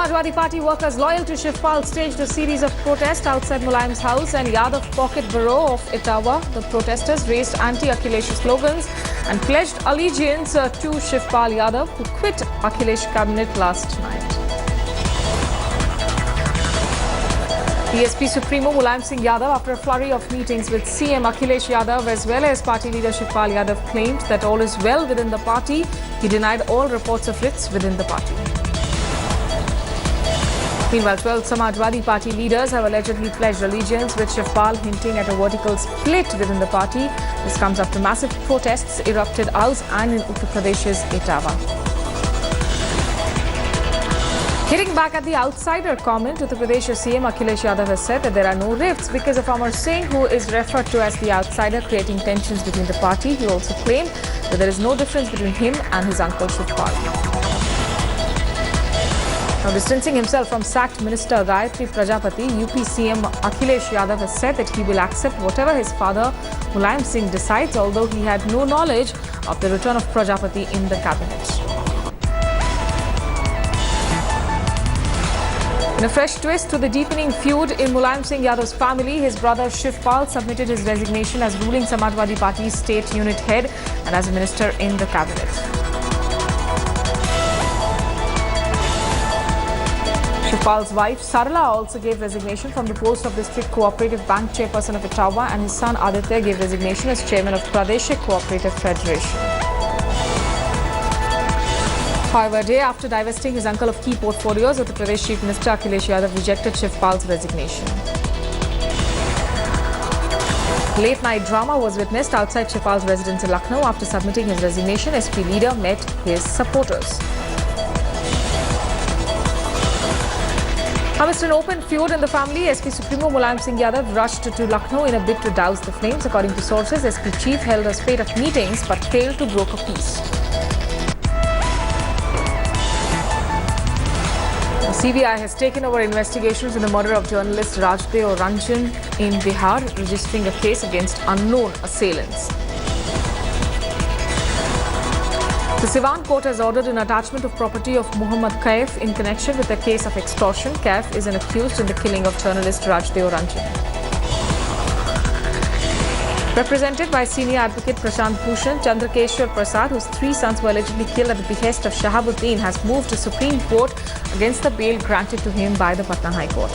Samajwadi Party workers loyal to Shivpal staged a series of protests outside Mulayam's house and Yadav pocket borough of Etawah. The protesters raised anti-Akhilesh slogans and pledged allegiance to Shivpal Yadav, who quit Akhilesh cabinet last night. DSP Supremo Mulayam Singh Yadav, after a flurry of meetings with CM Akhilesh Yadav as well as party leader Shivpal Yadav, claimed that all is well within the party. He denied all reports of riots within the party. Meanwhile, 12 Samajwadi Party leaders have allegedly pledged allegiance with Shivpal, hinting at a vertical split within the party. This comes after massive protests erupted out and in Uttar Pradesh's Etawah. Hitting back at the outsider comment, Uttar Pradesh CM Akhilesh Yadav has said that there are no rifts because of Amar Singh, who is referred to as the outsider, creating tensions between the party. He also claimed that there is no difference between him and his uncle Shivpal. Now, distancing himself from sacked Minister Jaitley Prajapati, UP CM Akhilesh Yadav has said that he will accept whatever his father Mulayam Singh decides, although he had no knowledge of the return of Prajapati in the cabinet. In a fresh twist to the deepening feud in Mulayam Singh Yadav's family, his brother Shivpal submitted his resignation as ruling Samajwadi Party's state unit head and as a minister in the cabinet. Shivpal's wife Sarala also gave resignation from the post of District Cooperative Bank chairperson of Etawah, and his son Aditya gave resignation as chairman of Pradeshik Cooperative Federation. However, a day after divesting his uncle of key portfolios, Uttar Pradesh Chief Minister Akhilesh Yadav rejected Shivpal's resignation. Late night drama was witnessed outside Shivpal's residence in Lucknow. After submitting his resignation, SP leader met his supporters. Amidst an open feud in the family, SP Supremo Mulayam Singh Yadav rushed to Lucknow in a bid to douse the flames. According to sources, SP chief held a spate of meetings but failed to broker peace. The CBI has taken over investigations in the murder of journalist Rajdev Ranjan in Bihar, registering a case against unknown assailants. The Sivan court has ordered an attachment of property of Muhammad Kaif in connection with a case of extortion. Kaif is an accused in the killing of journalist Rajdev Ranjan. Represented by senior advocate Prashant Bhushan, Chandrakeshwar Prasad, whose 3 sons were allegedly killed at the behest of Shahabuddin, has moved to Supreme Court against the bail granted to him by the Patna High Court.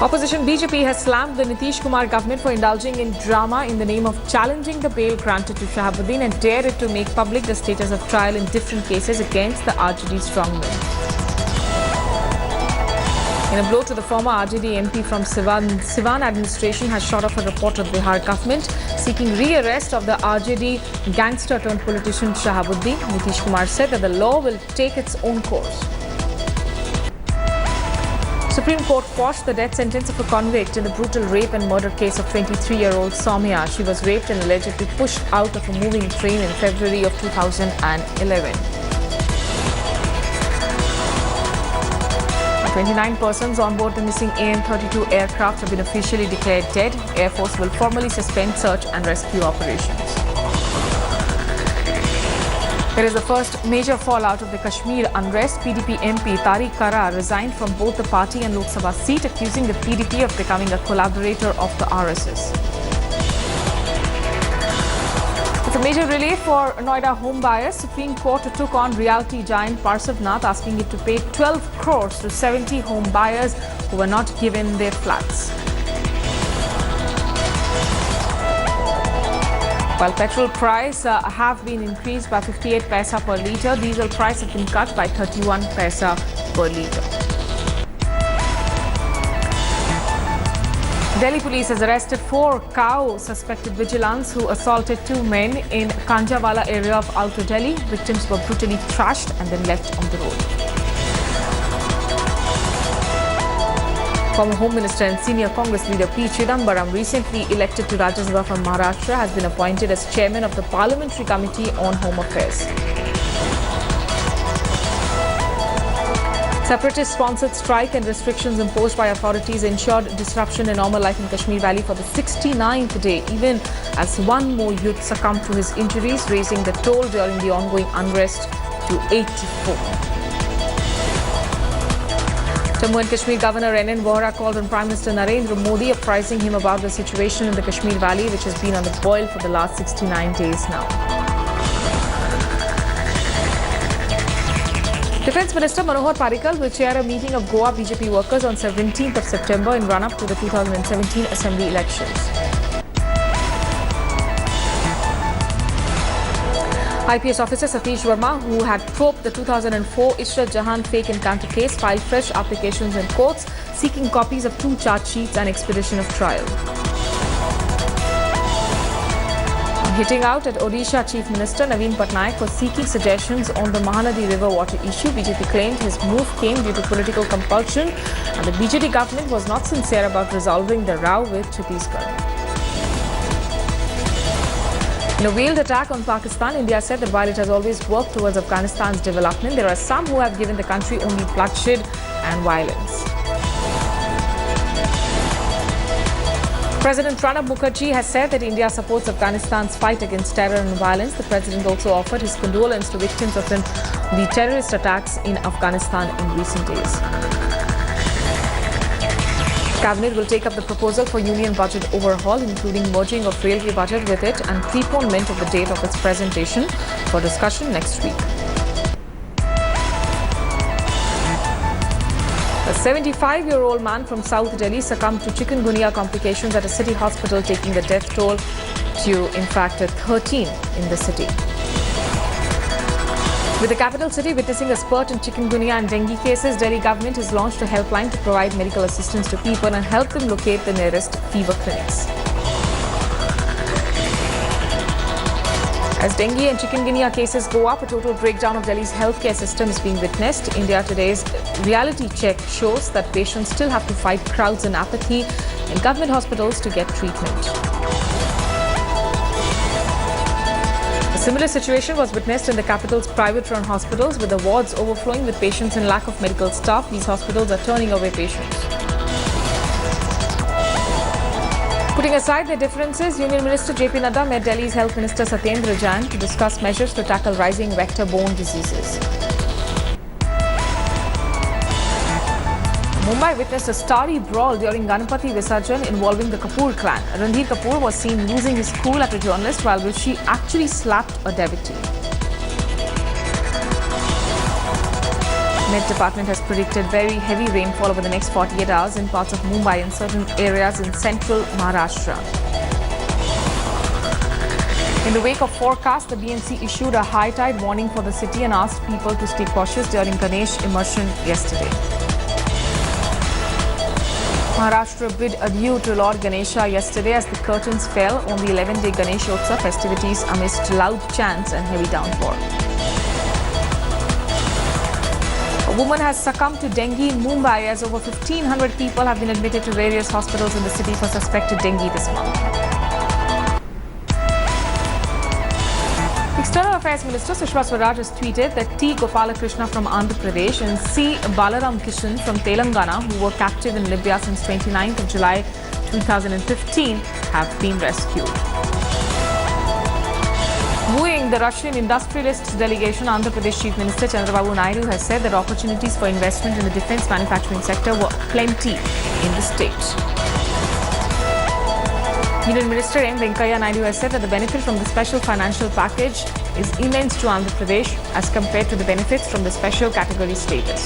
Opposition BJP has slammed the Nitish Kumar government for indulging in drama in the name of challenging the bail granted to Shahabuddin and dared it to make public the status of trial in different cases against the RJD strongmen. In a blow to the former RJD MP from Sivan administration has shot off a report of the Bihar government seeking re-arrest of the RJD gangster turned politician Shahabuddin. Nitish Kumar said that the law will take its own course. Supreme Court quashed the death sentence of a convict in the brutal rape and murder case of 23-year-old Soumya. She was raped and allegedly pushed out of a moving train in February of 2011. 29 persons on board the missing AN-32 aircraft have been officially declared dead. Air Force will formally suspend search and rescue operations. It is the first major fallout of the Kashmir unrest. PDP MP Tariq Kara resigned from both the party and Lok Sabha seat, accusing the PDP of becoming a collaborator of the RSS. It's a major relief for Noida home buyers. Supreme Court took on realty giant Parsavnath, asking it to pay 12 crores to 70 home buyers who were not given their flats. While petrol price have been increased by 58 paisa per litre, diesel price have been cut by 31 paisa per litre. Delhi police has arrested 4 cow suspected vigilants who assaulted 2 men in Kanjawala area of Outer Delhi. Victims were brutally thrashed and then left on the road. Former Home Minister and senior Congress leader P. Chidambaram, recently elected to Rajya Sabha from Maharashtra, has been appointed as chairman of the Parliamentary Committee on Home Affairs. Separatist-sponsored strike and restrictions imposed by authorities ensured disruption in normal life in Kashmir Valley for the 69th day, even as one more youth succumbed to his injuries, raising the toll during the ongoing unrest to 84. Jammu and Kashmir Governor N.N. Vohra called on Prime Minister Narendra Modi, apprising him about the situation in the Kashmir Valley, which has been on the boil for the last 69 days now. Defence Minister Manohar Parrikar will chair a meeting of Goa BJP workers on 17th of September in run-up to the 2017 Assembly elections. IPS officer Satish Verma, who had probed the 2004 Ishrat Jahan fake encounter case, filed fresh applications in courts seeking copies of 2 charge sheets and expedition of trial. Hitting out at Odisha Chief Minister Naveen Patnaik for seeking suggestions on the Mahanadi River water issue, BJP claimed his move came due to political compulsion and the BJP government was not sincere about resolving the row with Chhattisgarh. In a veiled attack on Pakistan, India said that while it has always worked towards Afghanistan's development, there are some who have given the country only bloodshed and violence. President Pranab Mukherjee has said that India supports Afghanistan's fight against terror and violence. The president also offered his condolence to victims of the terrorist attacks in Afghanistan in recent days. Cabinet will take up the proposal for union budget overhaul, including merging of railway budget with it and preponement of the date of its presentation for discussion next week. A 75-year-old man from South Delhi succumbed to chikungunya complications at a city hospital, taking the death toll to, in fact, 13 in the city. With the capital city witnessing a spurt in chikungunya and dengue cases, Delhi government has launched a helpline to provide medical assistance to people and help them locate the nearest fever clinics. As dengue and chikungunya cases go up, a total breakdown of Delhi's healthcare system is being witnessed. India Today's reality check shows that patients still have to fight crowds and apathy in government hospitals to get treatment. A similar situation was witnessed in the capital's private-run hospitals, with the wards overflowing with patients and lack of medical staff. These hospitals are turning away patients. Putting aside their differences, Union Minister JP Nadda met Delhi's Health Minister Satyendra Jain to discuss measures to tackle rising vector-borne diseases. Mumbai witnessed a starry brawl during Ganapati Visarjan involving the Kapoor clan. Ranbir Kapoor was seen losing his cool at a journalist, while Rishi actually slapped a devotee. Met Department has predicted very heavy rainfall over the next 48 hours in parts of Mumbai and certain areas in central Maharashtra. In the wake of forecast, the BMC issued a high tide warning for the city and asked people to stay cautious during Ganesh immersion yesterday. Maharashtra bid adieu to Lord Ganesha yesterday as the curtains fell on the 11-day Ganeshotsav festivities amidst loud chants and heavy downpour. A woman has succumbed to dengue in Mumbai as over 1,500 people have been admitted to various hospitals in the city for suspected dengue this month. External Affairs Minister Sushma Swaraj has tweeted that T. Gopalakrishna from Andhra Pradesh and C. Balaram Kishan from Telangana, who were captive in Libya since 29th of July 2015, have been rescued. Wooing the Russian industrialists delegation, Andhra Pradesh Chief Minister Chandrababu Naidu has said that opportunities for investment in the defence manufacturing sector were plenty in the state. Union Minister M. Venkaiah Naidu has said that the benefit from the special financial package is immense to Andhra Pradesh as compared to the benefits from the special category status.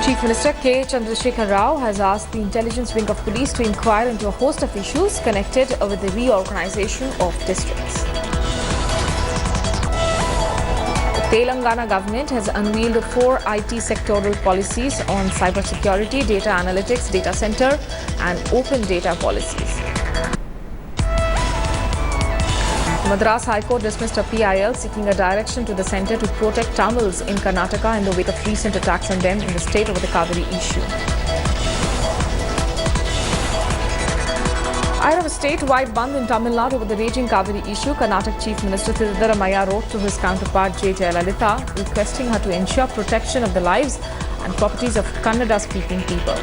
Chief Minister K. Chandrasekhar Rao has asked the intelligence wing of police to inquire into a host of issues connected with the reorganization of districts. The Telangana government has unveiled 4 IT sectoral policies on cybersecurity, data analytics, data center, and open data policies. Madras High Court dismissed a PIL seeking a direction to the centre to protect Tamils in Karnataka in the wake of recent attacks on them in the state over the Khabare issue. Ahead of a statewide bandh in Tamil Nadu over the raging Khabare issue, Karnataka Chief Minister Sisodia wrote to his counterpart Jaitley, requesting her to ensure protection of the lives and properties of Kannada-speaking people.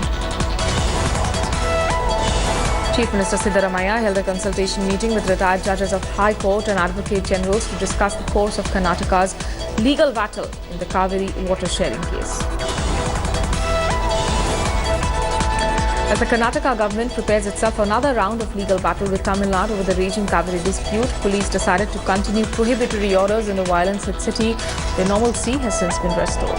Chief Minister Sisodia held a consultation meeting with retired judges of High Court and Advocate Generals to discuss the course of Karnataka's legal battle in the Khabare water sharing case. As the Karnataka government prepares itself for another round of legal battle with Tamil Nadu over the raging Khabare dispute, police decided to continue prohibitory orders in the violence-hit city where normalcy has since been restored.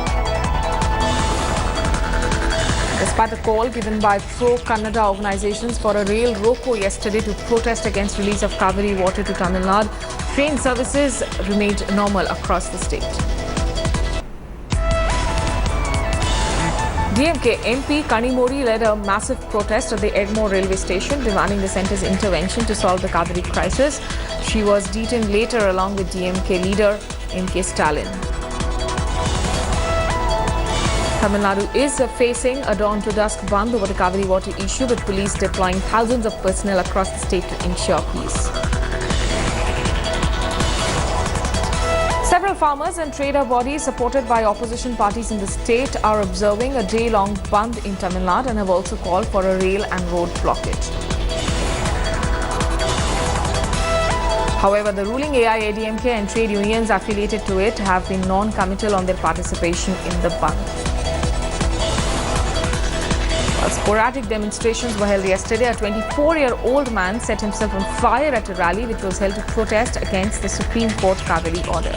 Despite the call given by pro-Kannada organizations for a rail roko yesterday to protest against release of Khabare water to Tamil Nadu, train services remained normal across the state. DMK MP Kanimori led a massive protest at the Egmore railway station, demanding the centre's intervention to solve the Khabare crisis. She was detained later along with DMK leader MK Stalin. Tamil Nadu is facing a dawn-to-dusk bandh over the Khabare water issue, with police deploying thousands of personnel across the state to ensure peace. Several farmers and trader bodies supported by opposition parties in the state are observing a day-long bandh in Tamil Nadu and have also called for a rail and road blockage. However, the ruling AIADMK and trade unions affiliated to it have been non-committal on their participation in the bandh. While sporadic demonstrations were held yesterday, a 24-year-old man set himself on fire at a rally which was held to protest against the Supreme Court Khabare order.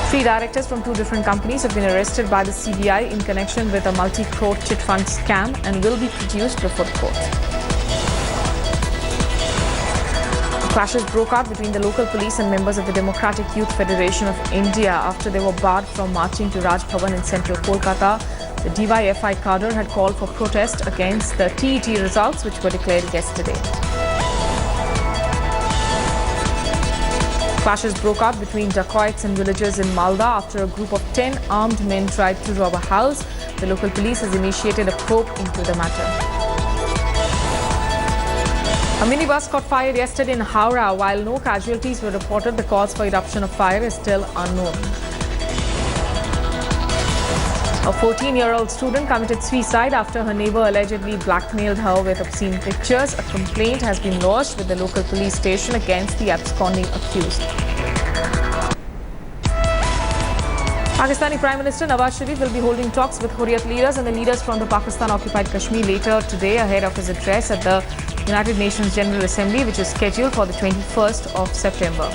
3 directors from 2 different companies have been arrested by the CBI in connection with a multi-crore chit fund scam and will be produced before the court. Clashes broke out between the local police and members of the Democratic Youth Federation of India after they were barred from marching to Raj Bhavan in central Kolkata. The DYFI cadre had called for protest against the TET results which were declared yesterday. Clashes broke out between dacoits and villagers in Malda after a group of 10 armed men tried to rob a house. The local police has initiated a probe into the matter. A minibus caught fire yesterday in Howrah. While no casualties were reported, the cause for eruption of fire is still unknown. A 14-year-old student committed suicide after her neighbor allegedly blackmailed her with obscene pictures. A complaint has been lodged with the local police station against the absconding accused. Pakistani Prime Minister Nawaz Sharif will be holding talks with Hurriyat leaders and the leaders from the Pakistan-occupied Kashmir later today ahead of his address at the United Nations General Assembly, which is scheduled for the 21st of September.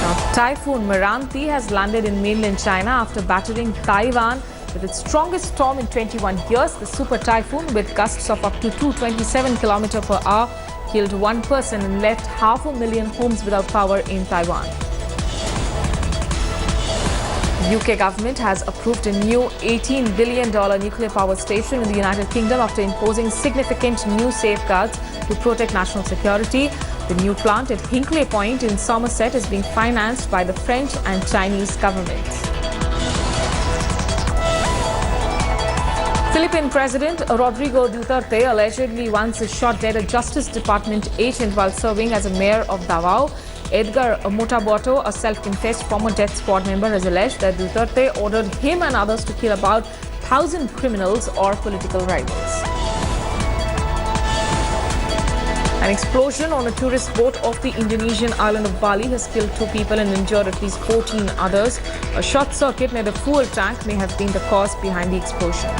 Now, Typhoon Meranti has landed in mainland China after battering Taiwan with its strongest storm in 21 years. The super typhoon, with gusts of up to 227 km per hour, killed 1 person and left 500,000 homes without power in Taiwan. The UK government has approved a new $18 billion nuclear power station in the United Kingdom after imposing significant new safeguards to protect national security. The new plant at Hinkley Point in Somerset is being financed by the French and Chinese governments. Philippine President Rodrigo Duterte allegedly once shot dead a Justice Department agent while serving as a mayor of Davao. Edgar Motaboto, a self-confessed former death squad member, has alleged that Duterte ordered him and others to kill about 1,000 criminals or political rivals. An explosion on a tourist boat off the Indonesian island of Bali has killed 2 people and injured at least 14 others. A short circuit near the fuel tank may have been the cause behind the explosion.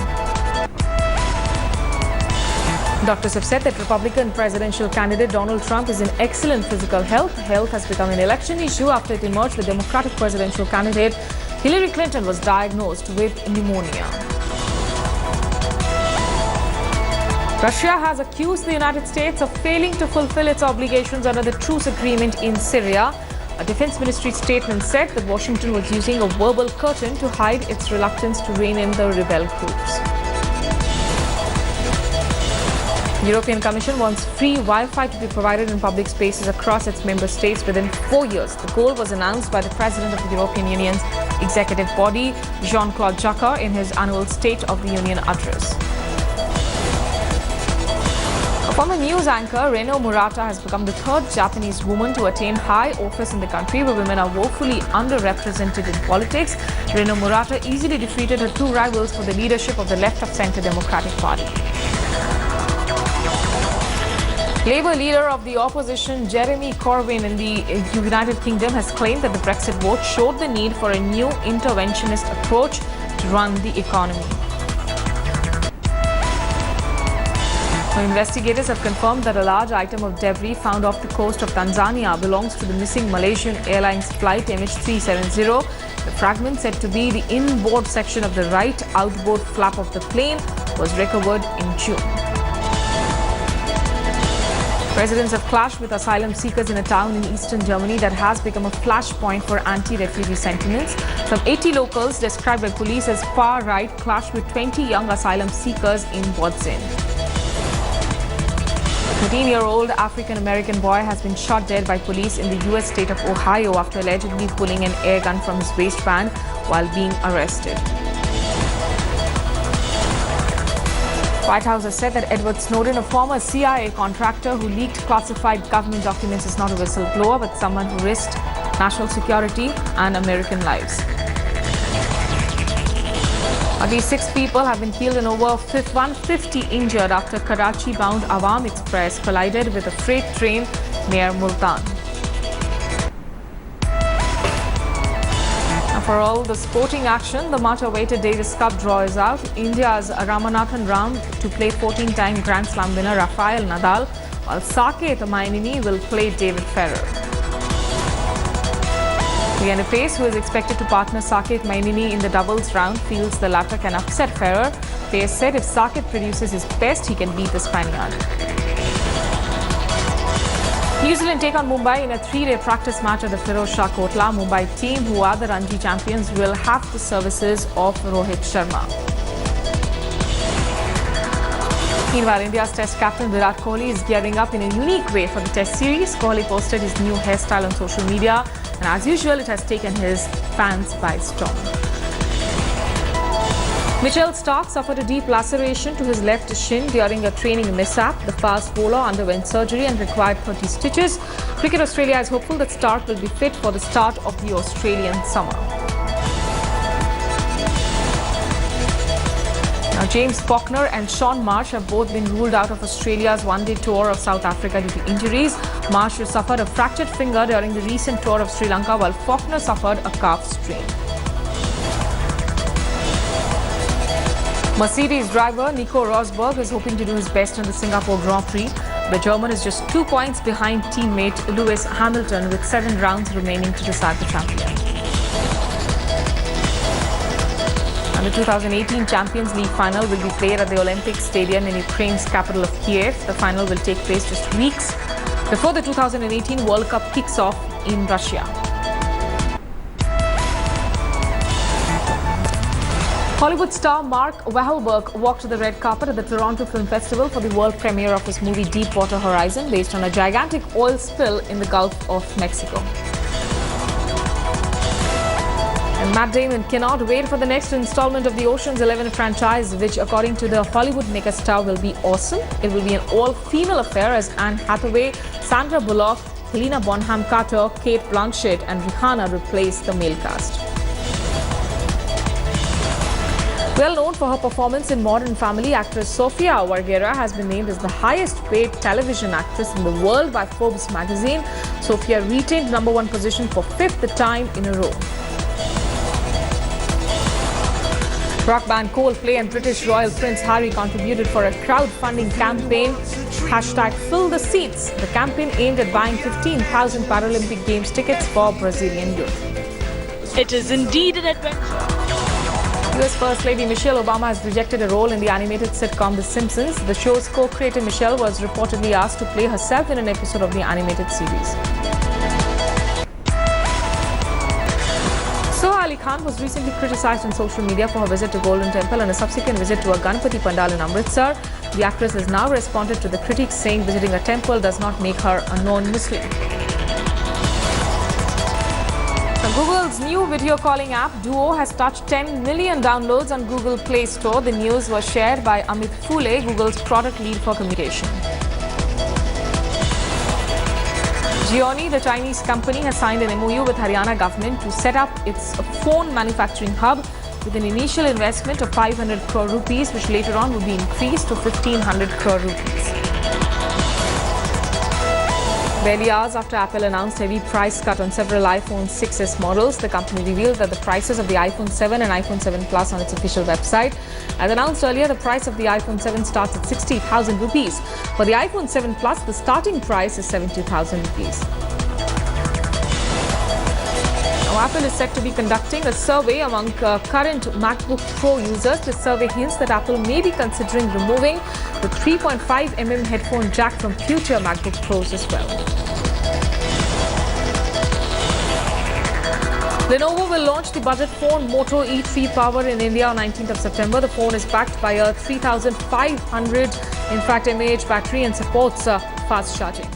Doctors have said that Republican presidential candidate Donald Trump is in excellent physical health. Health has become an election issue after it emerged the Democratic presidential candidate Hillary Clinton was diagnosed with pneumonia. Russia has accused the United States of failing to fulfill its obligations under the truce agreement in Syria. A defense ministry statement said that Washington was using a verbal curtain to hide its reluctance to rein in the rebel groups. The European Commission wants free Wi-Fi to be provided in public spaces across its member states within 4 years. The goal was announced by the President of the European Union's executive body, Jean-Claude Juncker, in his annual State of the Union address. A former news anchor, Reno Murata, has become the third Japanese woman to attain high office in the country where women are woefully underrepresented in politics. Reno Murata easily defeated her two rivals for the leadership of the left-of-centre Democratic Party. Labour leader of the opposition, Jeremy Corbyn, in the United Kingdom has claimed that the Brexit vote showed the need for a new interventionist approach to run the economy. Investigators have confirmed that a large item of debris found off the coast of Tanzania belongs to the missing Malaysian Airlines flight MH370. The fragment, said to be the inboard section of the right outboard flap of the plane, was recovered in June. Residents have clashed with asylum seekers in a town in eastern Germany that has become a flashpoint for anti-refugee sentiments. Some 80 locals, described by police as far-right, clashed with 20 young asylum seekers in Bodzin. A 13-year-old African-American boy has been shot dead by police in the U.S. state of Ohio after allegedly pulling an air gun from his waistband while being arrested. White House has said that Edward Snowden, a former CIA contractor who leaked classified government documents, is not a whistleblower but someone who risked national security and American lives. At least 6 people have been killed and over 150 injured after Karachi-bound Awam Express collided with a freight train near Multan. Now for all the sporting action, the much-awaited Davis Cup draw is out. India's Ramanathan Ram to play 14-time Grand Slam winner Rafael Nadal, while Saket Mainini will play David Ferrer. Liana Pace, who is expected to partner Saket Mainini in the doubles round, feels the latter can upset Ferrer. Pace said if Saket produces his best, he can beat the Spaniard. New Zealand take on Mumbai in a 3-day practice match at the Firoz Shah Kotla. Mumbai team, who are the Ranji champions, will have the services of Rohith Sharma. Meanwhile, India's Test captain Virat Kohli is gearing up in a unique way for the Test series. Kohli posted his new hairstyle on social media, and as usual, it has taken his fans by storm. Mitchell Starc suffered a deep laceration to his left shin during a training mishap. The fast bowler underwent surgery and required 30 stitches. Cricket Australia is hopeful that Starc will be fit for the start of the Australian summer. Now, James Faulkner and Sean Marsh have both been ruled out of Australia's one-day tour of South Africa due to injuries. Marsh suffered a fractured finger during the recent tour of Sri Lanka, while Faulkner suffered a calf strain. Mercedes driver Nico Rosberg is hoping to do his best in the Singapore Grand Prix. The German is just 2 points behind teammate Lewis Hamilton with 7 rounds remaining to decide the champion. And the 2018 Champions League final will be played at the Olympic Stadium in Ukraine's capital of Kiev. The final will take place just weeks before the 2018 World Cup kicks off in Russia. Hollywood star Mark Wahlberg walked the red carpet at the Toronto Film Festival for the world premiere of his movie Deepwater Horizon, based on a gigantic oil spill in the Gulf of Mexico. And Matt Damon cannot wait for the next installment of the Ocean's 11 franchise, which, according to the Hollywood megastar, will be awesome. It will be an all-female affair as Anne Hathaway, Sandra Bullock, Helena Bonham Carter, Kate Blanchett and Rihanna replace the male cast. Well known for her performance in Modern Family, actress Sofia Vergara has been named as the highest-paid television actress in the world by Forbes magazine. Sofia retained #1 position for 5th time in a row. Rock band Coldplay and British Royal Prince Harry contributed for a crowdfunding campaign, #FillTheSeats. The campaign aimed at buying 15,000 Paralympic Games tickets for Brazilian youth. It is indeed an adventure. US First Lady Michelle Obama has rejected a role in the animated sitcom The Simpsons. The show's co-creator Michelle was reportedly asked to play herself in an episode of the animated series. Soha Ali Khan was recently criticized on social media for her visit to Golden Temple and a subsequent visit to a Ganpati Pandal in Amritsar. The actress has now responded to the critics, saying visiting a temple does not make her a non-Muslim. Now, Google's new video calling app Duo has touched 10 million downloads on Google Play Store. The news was shared by Amit Phule, Google's product lead for communication. JNUSU, the Chinese company, has signed an MOU with Haryana government to set up its phone manufacturing hub with an initial investment of 500 crore rupees, which later on will be increased to 1,500 crore rupees. Barely hours after Apple announced heavy price cut on several iPhone 6s models, the company revealed that the prices of the iPhone 7 and iPhone 7 Plus on its official website. As announced earlier, the price of the iPhone 7 starts at 60,000 rupees. For the iPhone 7 Plus, the starting price is 70,000 rupees. Now, Apple is set to be conducting a survey among current MacBook Pro users. This survey hints that Apple may be considering removing the 3.5mm headphone jack from future MacBook Pros as well. Lenovo will launch the budget phone Moto E3 Power in India on 19th of September. The phone is backed by a 3,500 mAh battery and supports fast charging.